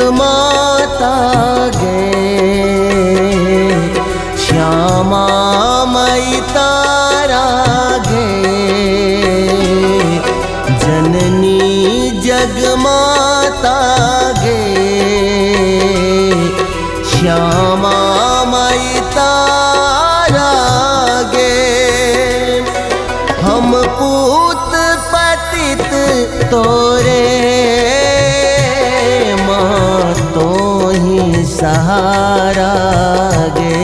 जगमाता गे श्यामा मई तारा गे जननी जगमाता गे श्यामा मई तारा गे हम पूत पतित तोरे माँ तो ही सहारा गे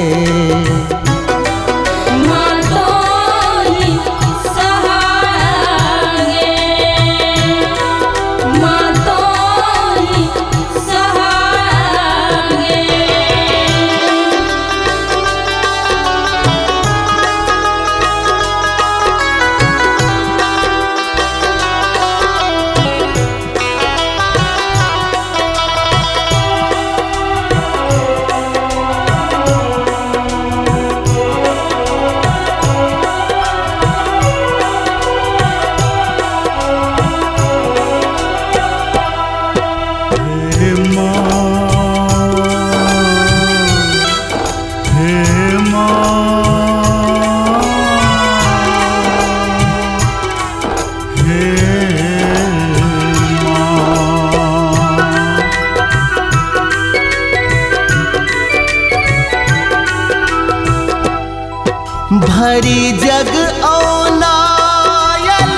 भरी जग औनायल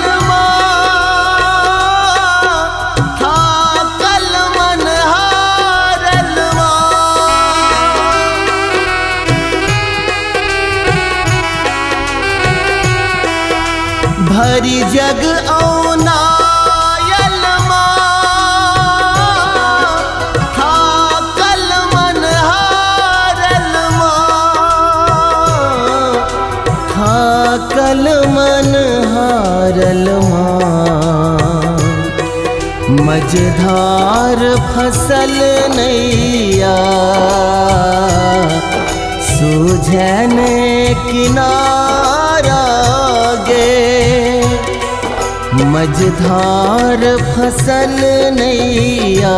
था कल मन हारल भरी जग औनायल था कल मन हारल कल मन हारल मझधार फसल नैया सूझने किनारा गे मझधार फसल नैया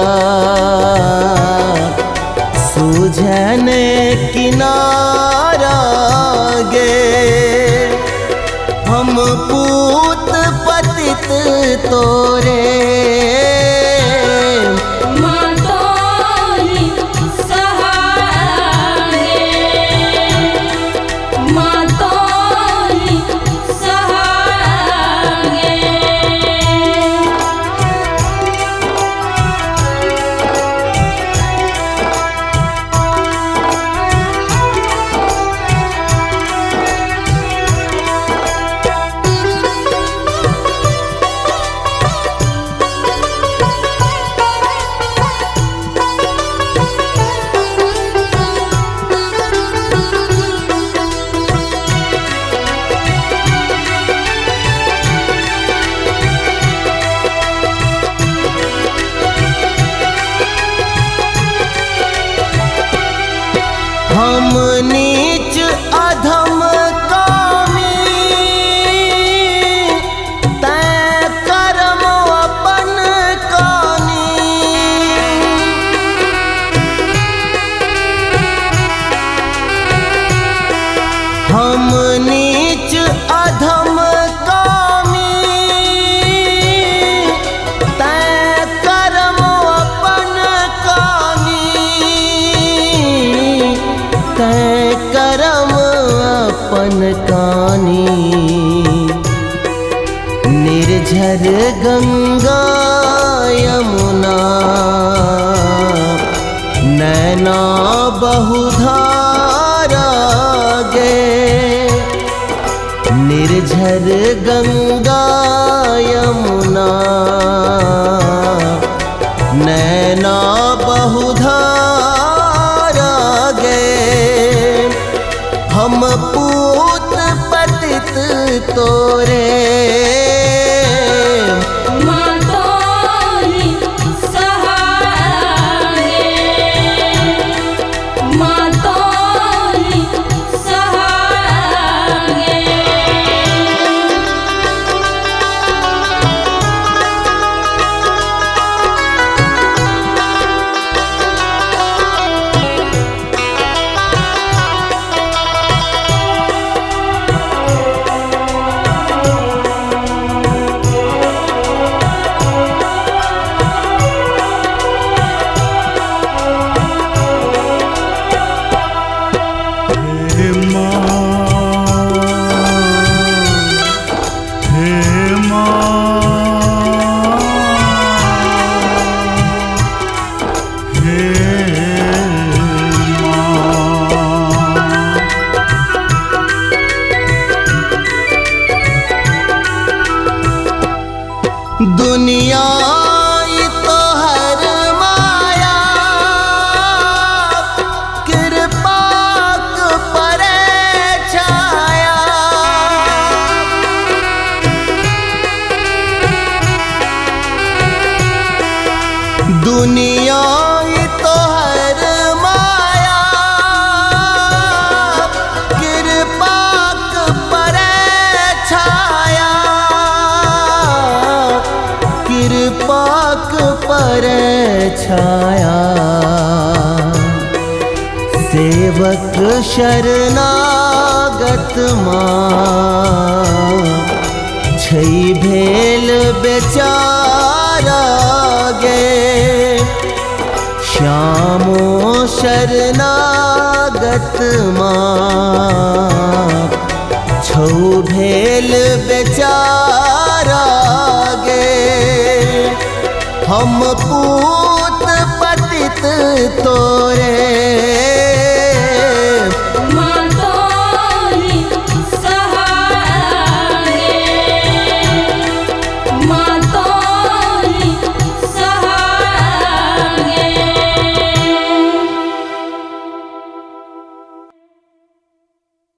सूझने किनारा गे हम पूत पतित तोरे माँ तो ही सहारा गे माँ तो ही सहारा गे हम नीच अधम कामी तै कर्म अपन कानी हम नीच अधम कामी तै कर्म अपन कानी तै करम अपन कानी निर्झर गंगा यमुना नैना बहुधारा गे निर्झर गंगा यमुना नैना बहुधारा हम पूत पतित तोरे माँ तो ही सहारा गे माँ तो ही सहारा गे दुनिया ही तो हर माया कृपाक परे छाया कृपाक परे छाया सेवक शरणागत माँ छई भेल बेचारा गे श्यामो शरणागत माँ छौ भेल बेचारा गे हम पूत पतित तोरे